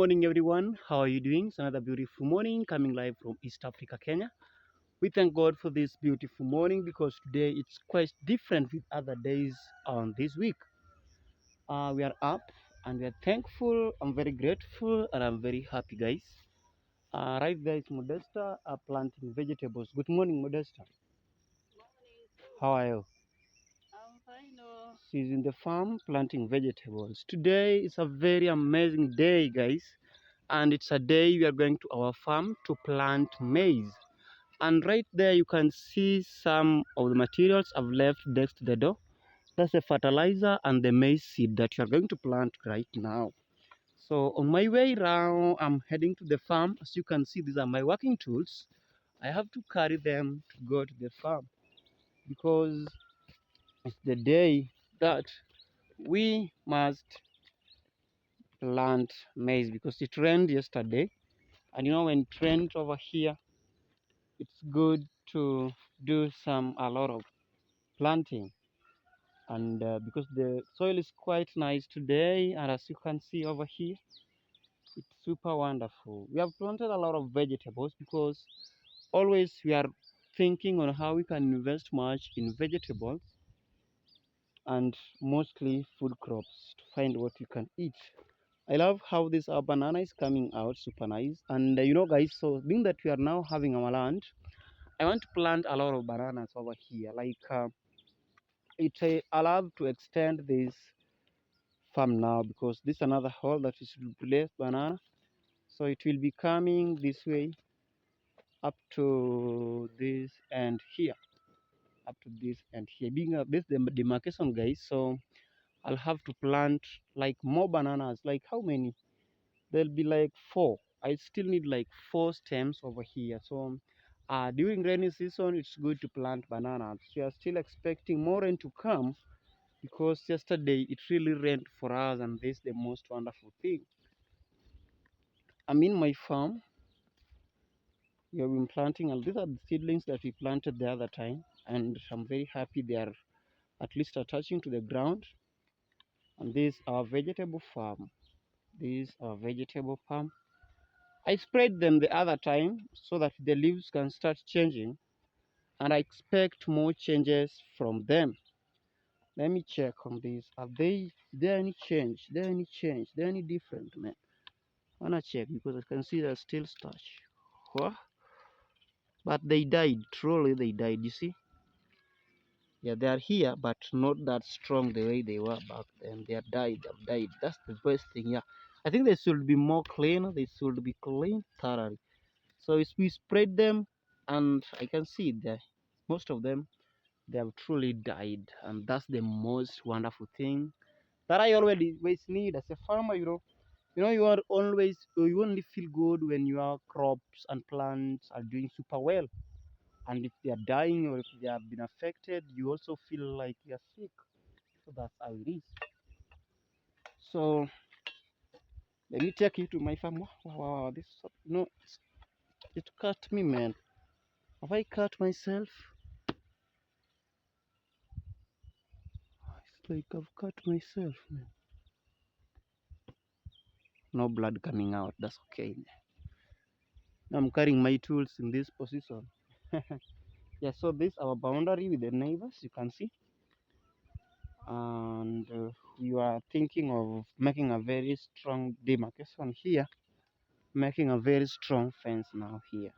morning, everyone. How are you doing? It's another beautiful morning coming live from East Africa, Kenya. We thank God for this beautiful morning because today it's quite different with other days on this week. We are up and we are thankful. I'm very grateful and I'm very happy, guys. Right there is Modesta planting vegetables. Good morning, Modesta. How are you? I'm fine. Oh. She's in the farm planting vegetables. Today is a very amazing day, guys. And it's a day we are going to our farm to plant maize. And right there you can see some of the materials I've left next to the door. That's the fertilizer and the maize seed that you are going to plant right now. So on my way around, I'm heading to the farm. As you can see, these are my working tools. I have to carry them to go to the farm because it's the day that we must plant maize because it rained yesterday. And you know, when it rains over here, it's good to do a lot of planting. And because the soil is quite nice today, and as you can see over here, it's super wonderful. We have planted a lot of vegetables because always we are thinking on how we can invest much in vegetables and mostly food crops to find what we can eat. I love how this banana is coming out super nice. And you know, guys, so being that we are now having our land, I want to plant a lot of bananas over here. Like it allowed to extend this farm now because this is another hole that is replaced banana. So it will be coming this way up to this end here, up to this end here. Being this the demarcation, guys. So I'll have to plant like more bananas. Like how many? There'll be like 4. I still need like 4 stems over here. So during rainy season, it's good to plant bananas. We are still expecting more rain to come because yesterday it really rained for us, and this is the most wonderful thing. I'm in my farm. We have been planting, and these are the seedlings that we planted the other time, and I'm very happy they are at least attaching to the ground. And this is our vegetable farm. This is our vegetable farm. I sprayed them the other time so that the leaves can start changing, and I expect more changes from them. Let me check on this. Are there any change? There any change? There any different, man? I wanna check because I can see there's still starch. What? But they died. Truly, they died. You see? Yeah, they are here, but not that strong the way they were back then. They are died. They've died. That's the best thing. Yeah, I think they should be more clean. They should be clean thoroughly. So we spread them, and I can see that most of them they have truly died, and that's the most wonderful thing that I always need as a farmer. You are always you only feel good when your crops and plants are doing super well, and if they are dying or if they have been affected, you also feel like you're sick. So that's how it is. So let me take you to my farm. Wow, this it cut me, man. Have I cut myself? It's like I've cut myself, man. No blood coming out. That's okay. I'm carrying my tools in this position. Yeah, so this is our boundary with the neighbors, you can see. And we are thinking of making a very strong demarcation here, making a very strong fence now here.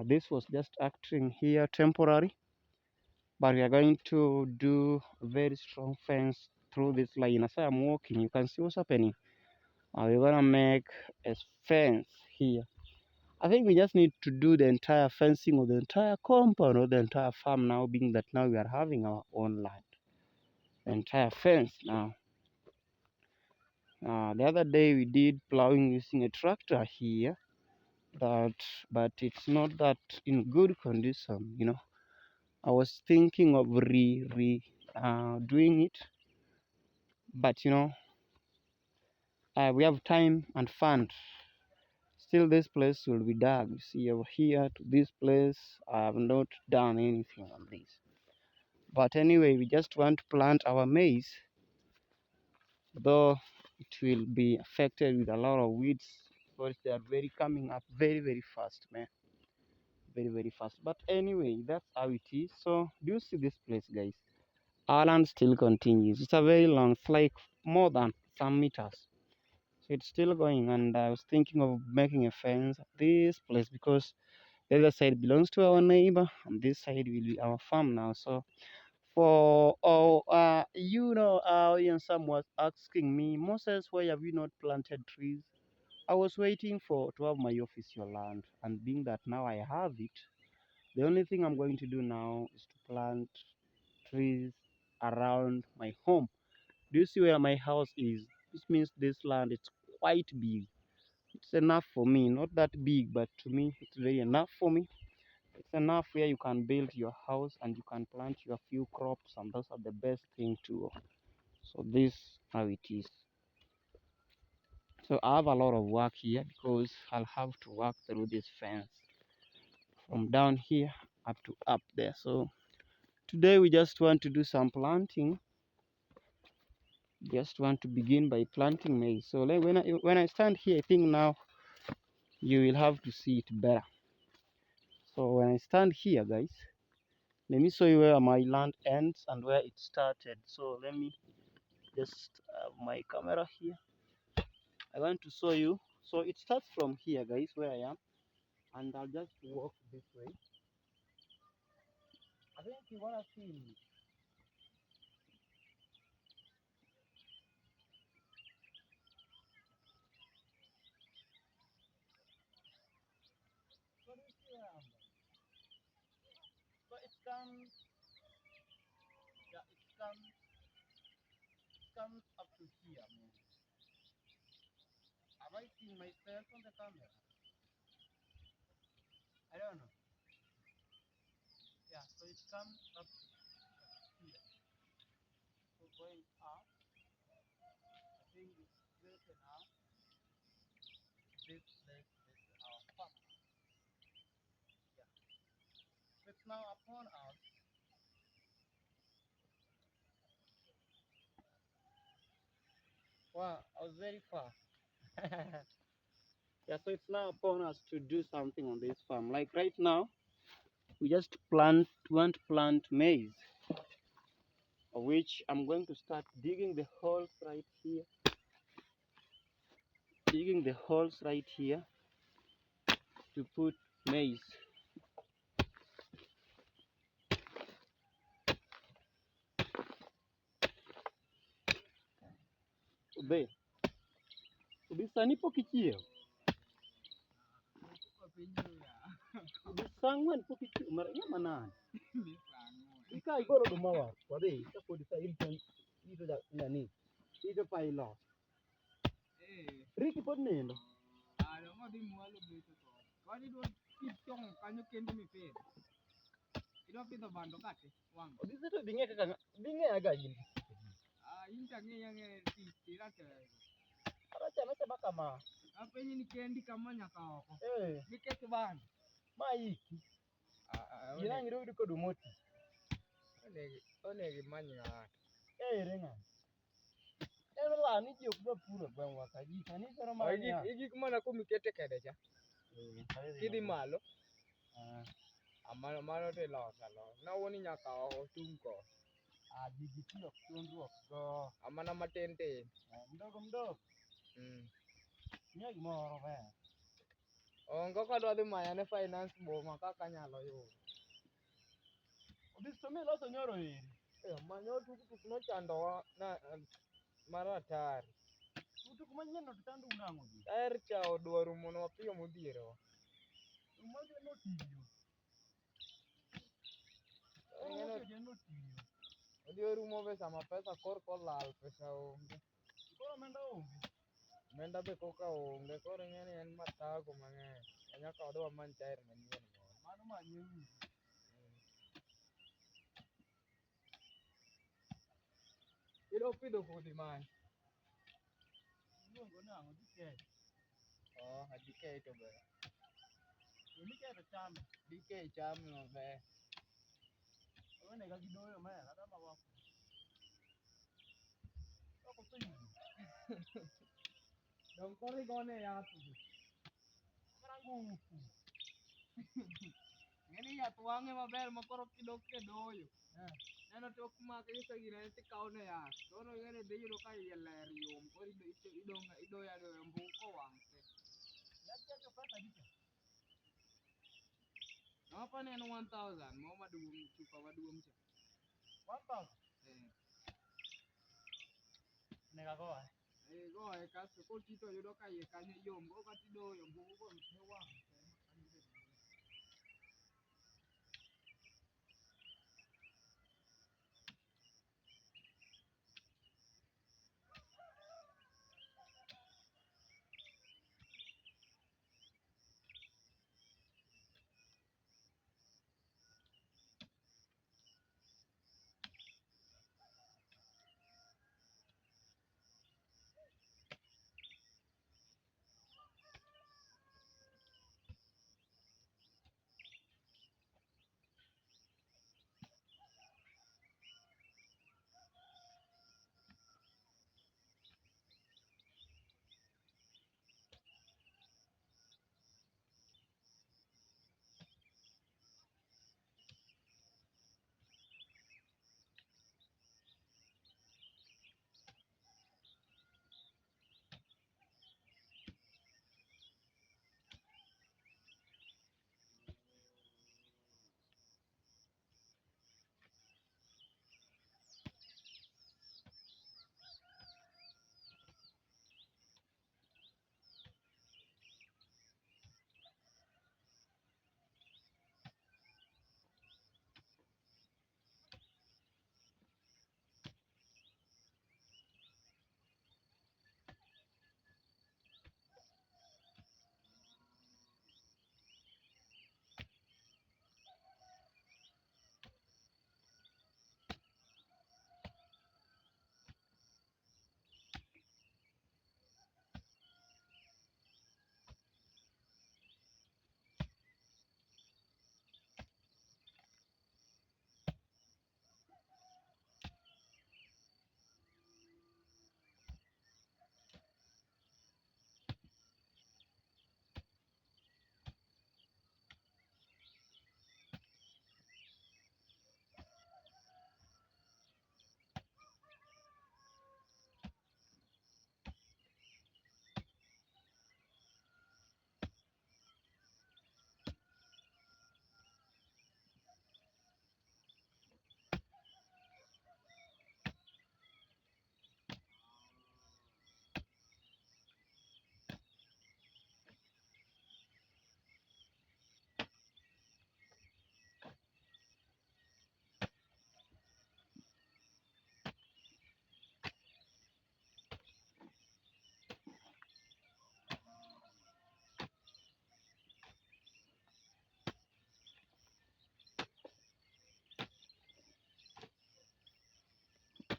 This was just acting here temporary, but we are going to do a very strong fence through this line. As I'm walking, you can see what's happening. We're gonna make a fence here. I think we just need to do the entire fencing of the entire compound or the entire farm now, being that now we are having our own land. The entire fence now. The other day we did plowing using a tractor here, but it's not that in good condition. I was thinking of doing it, but we have time and funds. Still, this place will be dug. You see over here to this place, I have not done anything on this. But anyway, we just want to plant our maize, though it will be affected with a lot of weeds because they are very coming up very fast, man. Very fast. But anyway, that's how it is. So do you see this place, guys? Our land still continues. It's a very long, it's like more than some meters. So it's still going, and I was thinking of making a fence at this place because the other side belongs to our neighbor, and this side will be our farm now. So for some was asking me, Moses, why have you not planted trees? I was waiting to have my official land, and being that now I have it, the only thing I'm going to do now is to plant trees around my home. Do you see where my house is? This means this land is quite big. It's enough for me, not that big, but to me it's very enough for me. It's enough where you can build your house and you can plant your few crops, and those are the best thing to. So this how it is. So I have a lot of work here because I'll have to work through this fence from down here up to up there. So today we just want to do some planting. Just want to begin by planting maize. So like when I stand here, I think now you will have to see it better. So when I stand here, guys, let me show you where my land ends and where it started. So let me just have my camera here. I want to show you. So it starts from here, guys, where I am, and I'll just walk this way. I think you wanna see me. So this is where I am. So it comes, yeah, it comes up to here, man. Have I seen myself on the camera? I don't know. Yeah, so it comes up here. So going up, I think it's straight enough. This place is our farm. Yeah. So it's now upon us. Wow, I was very far. Yeah, so it's now upon us to do something on this farm. Like right now, we just want to plant maize, of which I'm going to start digging the holes right here. Digging the holes right here to put maize. Ube, ubisanipo kichio. Ubisangwen po kichio. Maranya manan. Ika igoro dumawa. Wade, ika podisa ilton ito da nani. Ito pa ilo. Riki pod nendo. Ano mo di mualo bito ko. Kani do pitong kanyo kendo mi ped. Ito pito bando kate. Wang. Obisa to binge kaka binge aga yin. Inta nge yang tirate. Aracha mecha bakama. Apa ini ni kendi kamanya kau. Biket ban. Mai. Ina ngiro di kodumoti. One manya. Renga. La ni jok do puro bang wakaji. Ani pero manya. Igi kumana kumikete kedeja. Kidi malo. Amano mano te lo salo. Na woni nyaka o tunko. Gigi tiyo tundu go. Amana matente. Mdogo. Nyagi moro be. Ongo kadwa dhi manya finance bo makaka nyalo yudo. Obisto mi loso nyoro iri. Manyo tuk no chandowa na maratari. Tuk manyien no tandu unang'o gi. Er cha odwaro mono wapiyo modhiero. Umaga no tiyo. Odio rumo be sama pesa kor kolal pesa onge. Koro menda onge. Menda be koka onge koro ng'eni en matago mang'eny. Nyaka odwa many tair manyien. Mano manyien. Ilo pidho kodhi mane? Iluongo nang'o DK? DK to be. DK to chame. DK chame maber. One ga gidoyo mera kama wako. Wako piny. Dong kori gone ya tu. Marangu. Ngeni ya tuange maber makoro kidok ke doyo. Neno tok ma ke isa gine ti kaune ya. Tono ngene de yudo ka yeler yom kori ido ya do mbu ko wang se. Ya to pesa dito. No pa ne 1000 mo maduong chupa maduong cha. 1000. Nega go ai. Go ai kasto ko tito yudo ka ye kanyo yom go ka tido yom mbu ko ne wang.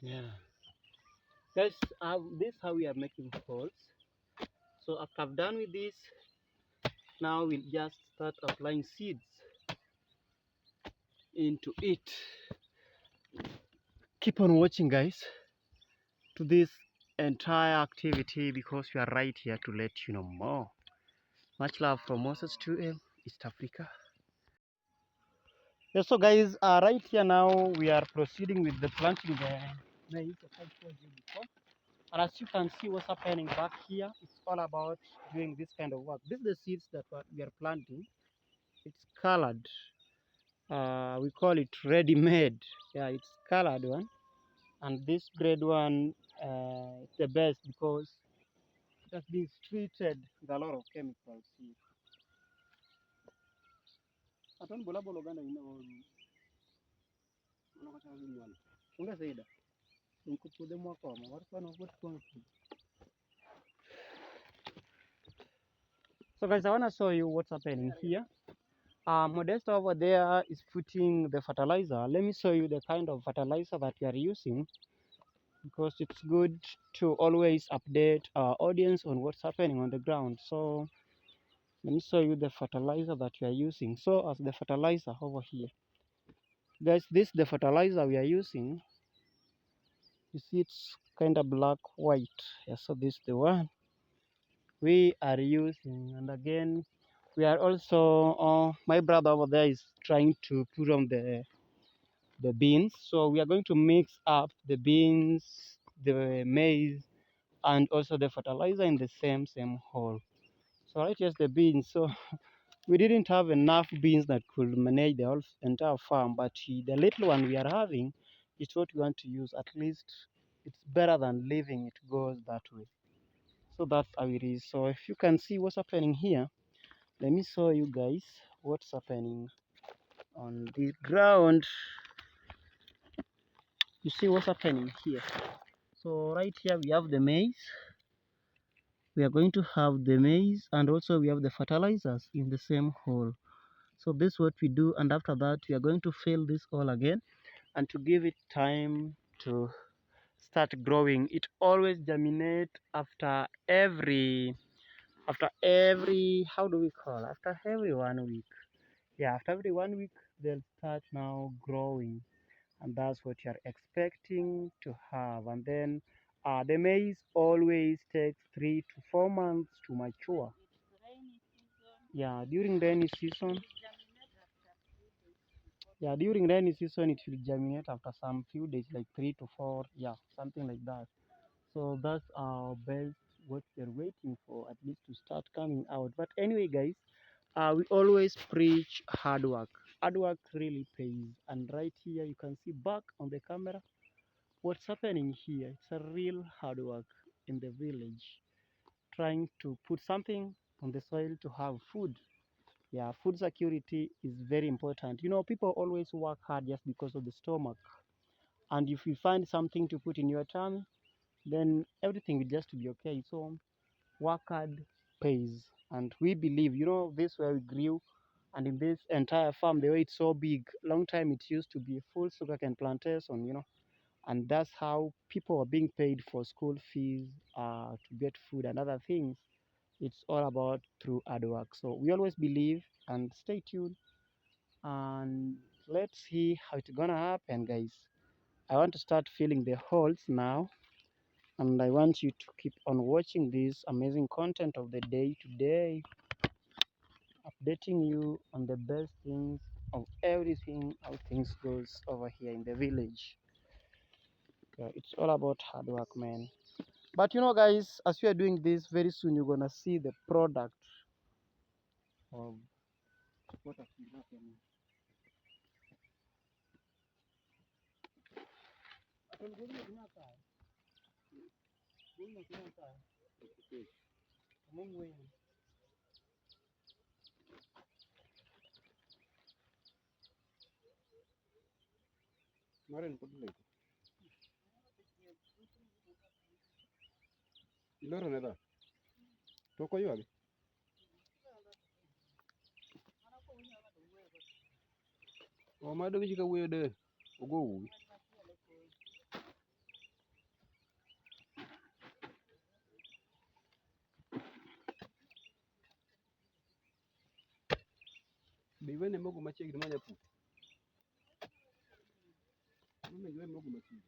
Yeah. Guys, this is how we are making holes. So after I've done with this, now we'll just start applying seeds into it. Keep on watching, guys, to this entire activity because we are right here to let you know more. Much love from Moses 2M, East Africa. Yeah, so guys, right here now we are proceeding with the planting the maize as I told you before. And as you can see what's happening back here, it's all about doing this kind of work. This is the seeds that we are planting. It's colored. We call it ready-made. Yeah, it's colored one. And this grade one is the best because it has been treated with a lot of chemicals here. So guys, I want to show you what's happening here. Modesta over there is putting the fertilizer. Let me show you the kind of fertilizer that we are using because it's good to always update our audience on what's happening on the ground. So let me show you the fertilizer that we are using. So as the fertilizer over here, guys, this is the fertilizer we are using. You see, it's kind of black white. Yeah, so this is the one we are using. And again, we are also my brother over there is trying to put on the beans. So we are going to mix up the beans, the maize, and also the fertilizer in the same hole. So right, here's the beans. So we didn't have enough beans that could manage the whole entire farm, but the little one we are having is what we want to use. At least it's better than leaving it goes that way. So that's how it is. So if you can see what's happening here, let me show you guys what's happening on the ground. You see what's happening here. So right here we have the maize. We are going to have the maize, and also we have the fertilizers in the same hole. So this is what we do, and after that we are going to fill this all again, and to give it time to start growing. It always germinate after every how do we call, after every 1 week. Yeah, after every 1 week they'll start now growing, and that's what you're expecting to have. And then the maize always takes 3 to 4 months to mature. Rainy season. Yeah, during rainy season. Yeah, during rainy season it will germinate after some few days, like 3 to 4, yeah, something like that. So that's our best what we're waiting for, at least to start coming out. But anyway, guys, we always preach hard work. Hard work really pays. And right here you can see back on the camera what's happening here. It's a real hard work in the village, trying to put something on the soil to have food. Yeah, food security is very important. You know, people always work hard just because of the stomach. And if you find something to put in your tummy, then everything will just be okay. So work hard pays. And we believe, you know, this where we grew, and in this entire farm, the way it's so big, long time it used to be a full sugarcane plantation, you know, and that's how people are being paid for school fees, to get food and other things. It's all about through hard work. So we always believe, and stay tuned, and let's see how it's gonna happen, guys. I want to start filling the holes now, and I want you to keep on watching this amazing content of the day today, updating you on the best things of everything, how things goes over here in the village. Yeah, it's all about hard work, man. But you know, guys, as we are doing this, very soon you're gonna see the product of what has been happening. Iloro neda. Toko yuagi. O mado gichika wuyo de. Ogo wuyi. Be wene mogo machiegni manya pu. Mimi ywe mogo machiegni.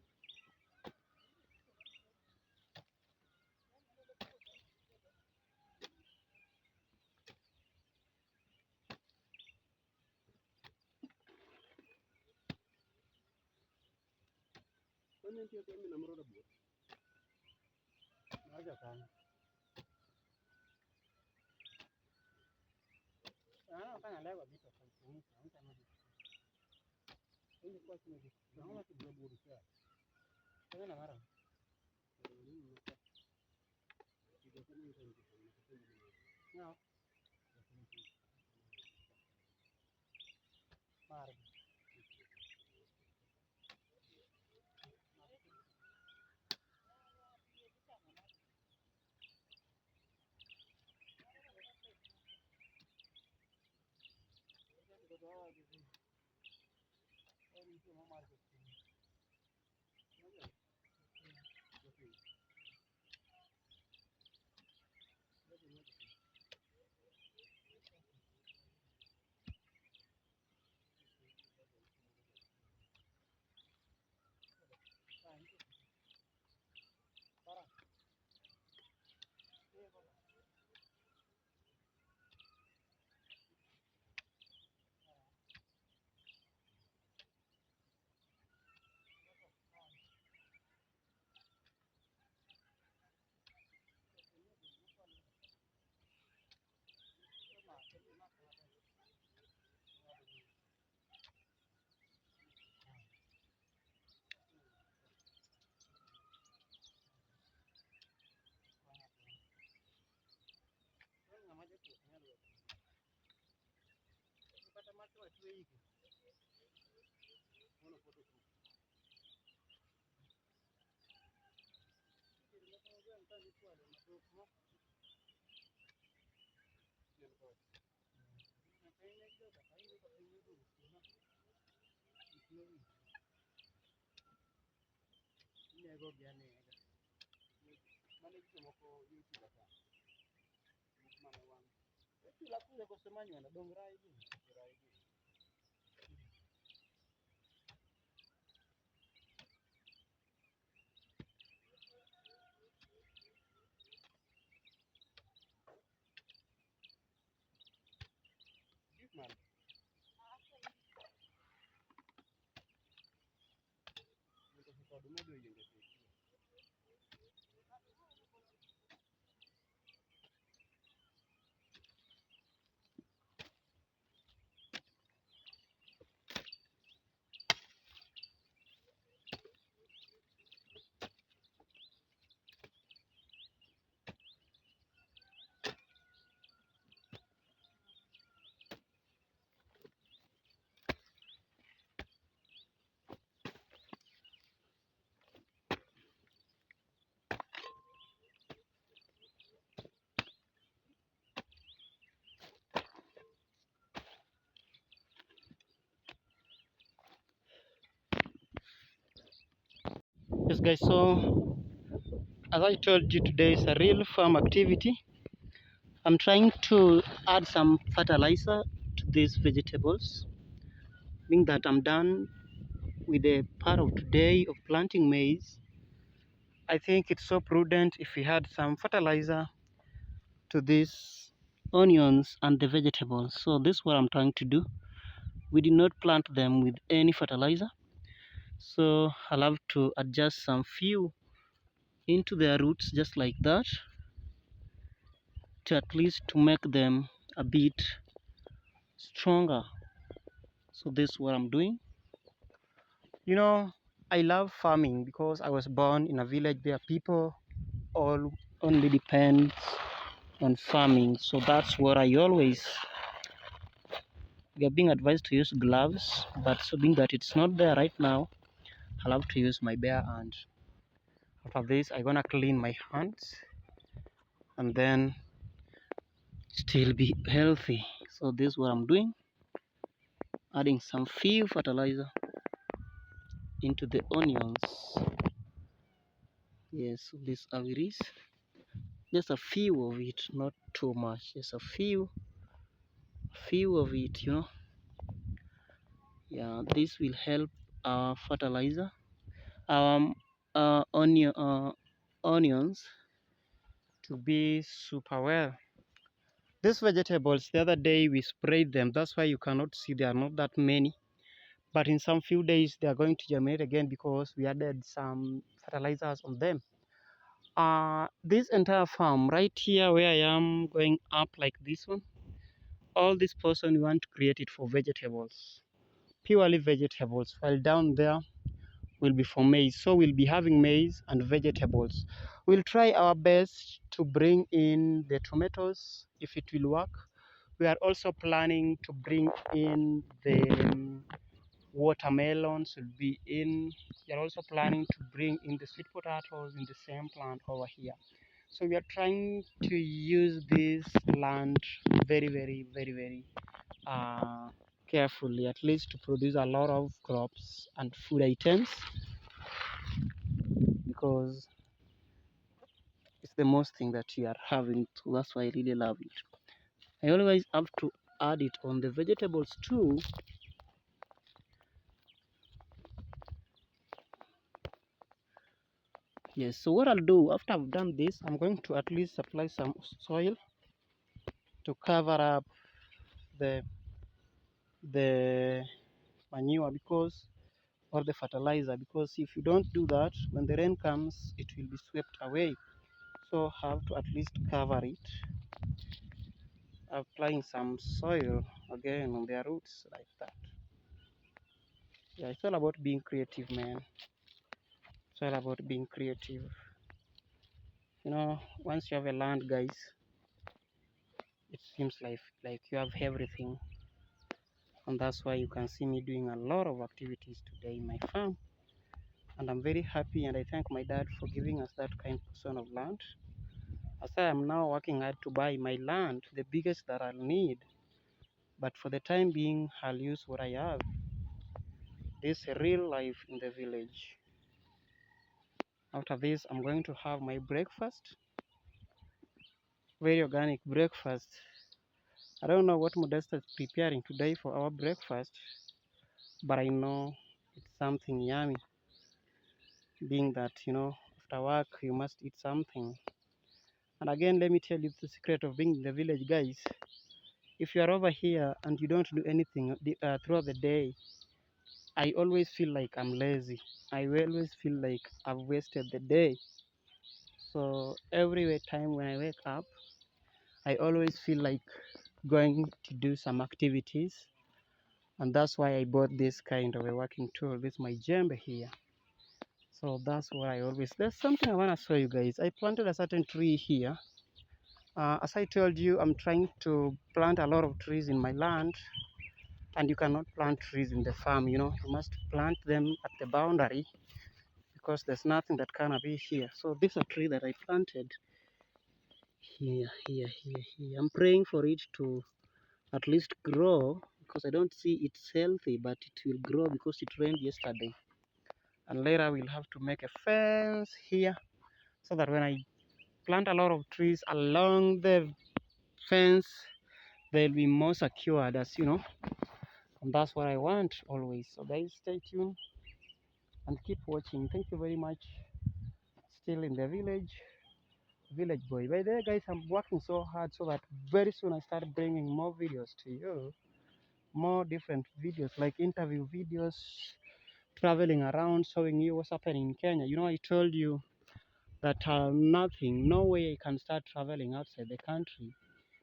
Kwani ntie kwa mimi na mroda bua. Aja sana. Ana fanya leo vitu kwa kutumika, mtu anajua. Ili kwa sini vitu. Naona tujue buru kia. Tena mara. No. Mara. Yes, guys. So as I told you, today is a real farm activity. I'm trying to add some fertilizer to these vegetables. Being that I'm done with the part of today of planting maize, I think it's so prudent if we add some fertilizer to these onions and the vegetables. So this is what I'm trying to do. We did not plant them with any fertilizer, so I'll have to adjust some few into their roots just like that, to at least to make them a bit stronger. So this is what I'm doing. You know, I love farming because I was born in a village where people all only depend on farming. So that's what I always, we are being advised to use gloves, but so being that it's not there right now, I'll have to use my bare hand. After this, I'm gonna clean my hands and then still be healthy. So this is what I'm doing, adding some few fertilizer into the onions. Yes, so this how it is. Just a few of it, not too much. Just a few of it, you know. Yeah, this will help our fertilizer, our onions to be super well. These vegetables, the other day we sprayed them. That's why you cannot see there are not that many. But in some few days they are going to germinate again because we added some fertilizers on them. This entire farm right here where I am going up like this one, all this portion we want to create it for vegetables, purely vegetables, while down there will be for maize. So we'll be having maize and vegetables. We'll try our best to bring in the tomatoes if it will work. We are also planning to bring in the watermelons will be in. We are also planning to bring in the sweet potatoes in the same plant over here. So we are trying to use this land very carefully, at least to produce a lot of crops and food items, because it's the most thing that we are having. So that's why I really love it. I always have to add it on the vegetables too. Yes, so what I'll do after I've done this, I'm going to at least apply some soil to cover up the manure, because, or the fertilizer, because if you don't do that, when the rain comes it will be swept away. So have to at least cover it, applying some soil again on their roots like that. Yeah, it's all about being creative, man. It's all about being creative. You know, once you have a land, guys, it seems like you have everything. and that's why you can see me doing a lot of activities today in my farm. And I'm very happy, and I thank my dad for giving us that kind portion of land. As I am now working hard to buy my land, the biggest that I'll need, but for the time being, I'll use what I have. This is real life in the village. After this, I'm going to have my breakfast, very organic breakfast. I don't know what Modesta is preparing today for our breakfast, but I know it's something yummy, being that, after work, you must eat something. And again, let me tell you the secret of being in the village, guys. If you are over here and you don't do anything throughout the day, I always feel like I'm lazy. I always feel like I've wasted the day. So every time when I wake up, I always feel like going to do some activities. And that's why I bought this kind of a working tool. This is my jembe here. So that's what I always, there's something I want to show you guys. I planted a certain tree here. As I told you, I'm trying to plant a lot of trees in my land. And you cannot plant trees in the farm, you must plant them at the boundary, because there's nothing that cannot be here. So this is a tree that I planted here. I'm praying for it to at least grow, because I don't see it's healthy, but it will grow because it rained yesterday. And later we'll have to make a fence here, so that when I plant a lot of trees along the fence, they'll be more secured, as you know. And that's what I want always. So guys, stay tuned and keep watching. Thank you very much. Still in the village boy. By the way, guys, I'm working so hard so that very soon I start bringing more videos to you, more different videos, like interview videos, traveling around, showing you what's happening in Kenya. I told you that no way I can start traveling outside the country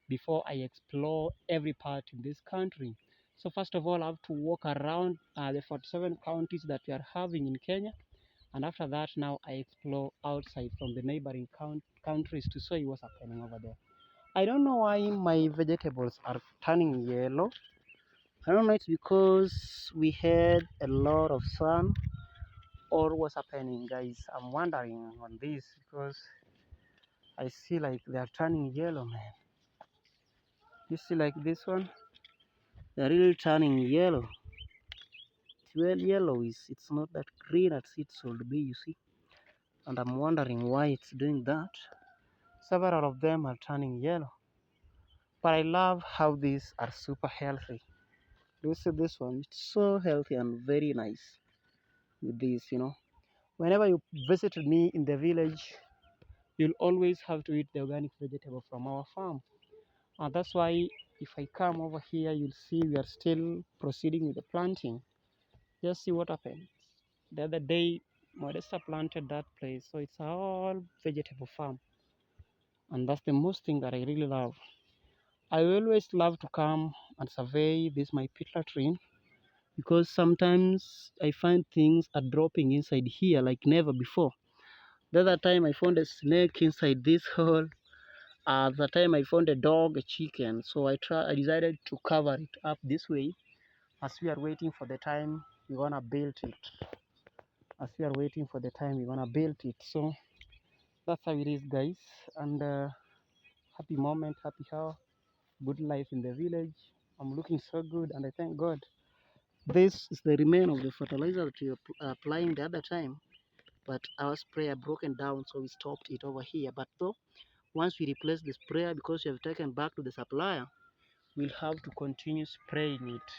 before I explore every part in this country. So first of all, I have to walk around the 47 counties that we are having in Kenya. And after that, now I explore outside from the neighboring countries to show you what's happening over there. I don't know why my vegetables are turning yellow. I don't know, it's because we had a lot of sun, or what's happening, guys. I'm wondering on this, because I see like they are turning yellow, man. You see like this one? They're really turning yellow. It's well yellow. It's not that green as it should be, you see. And I'm wondering why it's doing that. Several of them are turning yellow. But I love how these are super healthy. You see this one? It's so healthy and very nice with these. Whenever you visit me in the village, you'll always have to eat the organic vegetable from our farm. And that's why if I come over here, you'll see we are still proceeding with the planting. Just see what happens. The other day, Modesta planted that place, so it's all vegetable farm. And that's the most thing that I really love. I always love to come and survey this my peat latrine, because sometimes I find things are dropping inside here like never before. The other time I found a snake inside this hole. The time I found a dog, a chicken. So I decided to cover it up this way, as we are waiting for the time we're gonna build it. So that's how it is, guys. And happy moment, happy hour, good life in the village. I'm looking so good, and I thank God. This is the remain of the fertilizer that we were applying the other time, but our sprayer broken down, so we stopped it over here. But though, once we replace the sprayer, because we have taken back to the supplier, we'll have to continue spraying it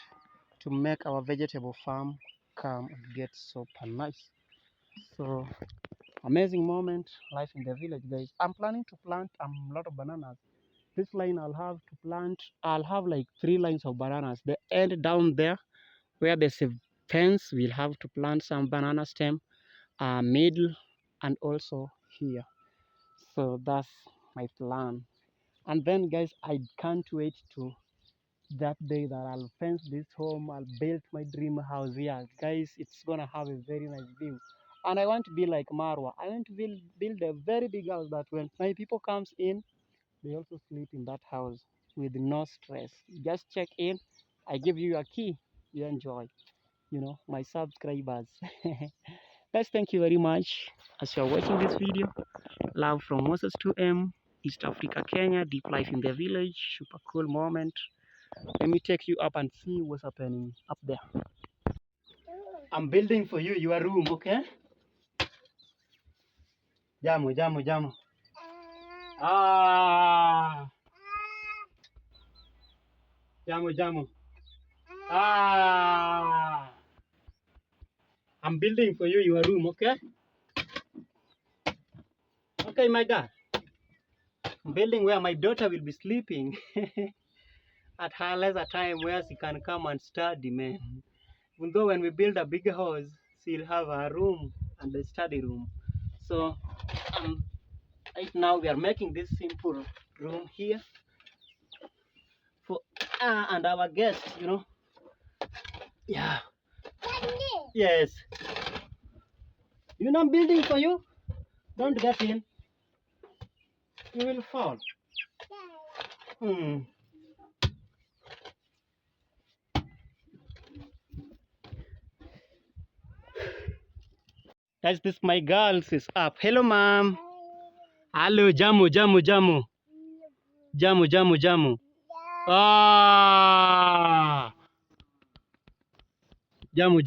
to make our vegetable farm come and get super nice. So amazing moment, life in the village, guys. I'm planning to plant a lot of bananas. This line I'll have like 3 lines of bananas. The end down there where there's a fence, we'll have to plant some banana stem, middle, and also here. So that's my plan. And then, guys, I can't wait to that day that I'll fence this home. I'll build my dream house here, guys. It's gonna have a very nice view. And I want to be like Marwa. I want to build a very big house that when my people comes in, they also sleep in that house with no stress. Just check in, I give you a key. You enjoy, my subscribers. Guys, thank you very much as you're watching this video. Love from Moses 2M, East Africa, Kenya, deep life in the village, super cool moment. Let me take you up and see what's happening up there. I'm building for you your room, okay? Jamo. Ah, Jamo. Ah, I'm building for you your room, okay? Okay, my God. I'm building where my daughter will be sleeping at her leisure time, where she can come and study, man. Even though when we build a bigger house, she'll have a room and a study room. So right now we are making this simple room here for and our guests, Yeah. Yes. I'm building for you. Don't get in. You will fall. Guys, this my girls is up. Hello, mom. Hello, Jamu. Jamu. Ah. Jamu.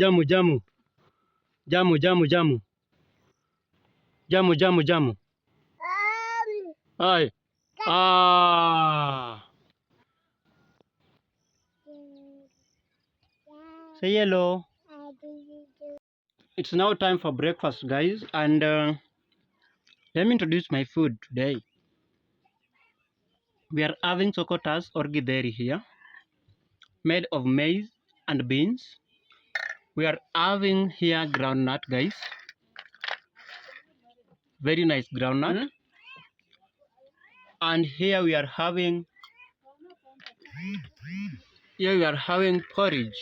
Jamu. Hi. Ah. Say hello. It's now time for breakfast, guys, and let me introduce my food today. We are having sokotas or githeri here, made of maize and beans. We are having here groundnut, guys. Very nice groundnut. And here we are having porridge,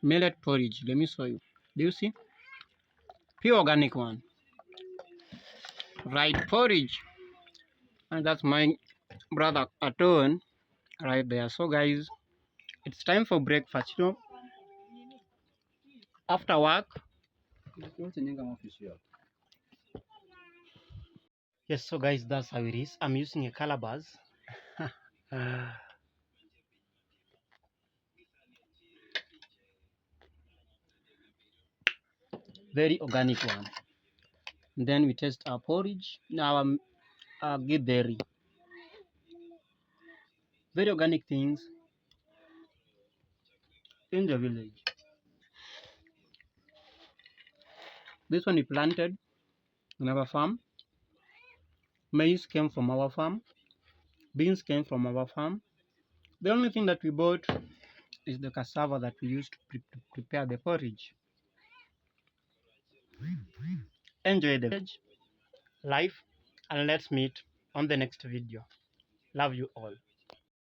millet porridge. Let me show you. Do you see? Pure organic one. Right, porridge. And that's my brother Aton right there. So guys, it's time for breakfast, after work. Yes, so guys, that's how it is. I'm using a calabash. Very organic one. And then we taste our porridge. Now githeri. Very organic things in the village. This one we planted in our farm. Maize came from our farm. Beans came from our farm. The only thing that we bought is the cassava that we used to prepare the porridge. Enjoy the village life, and let's meet on the next video. Love you all.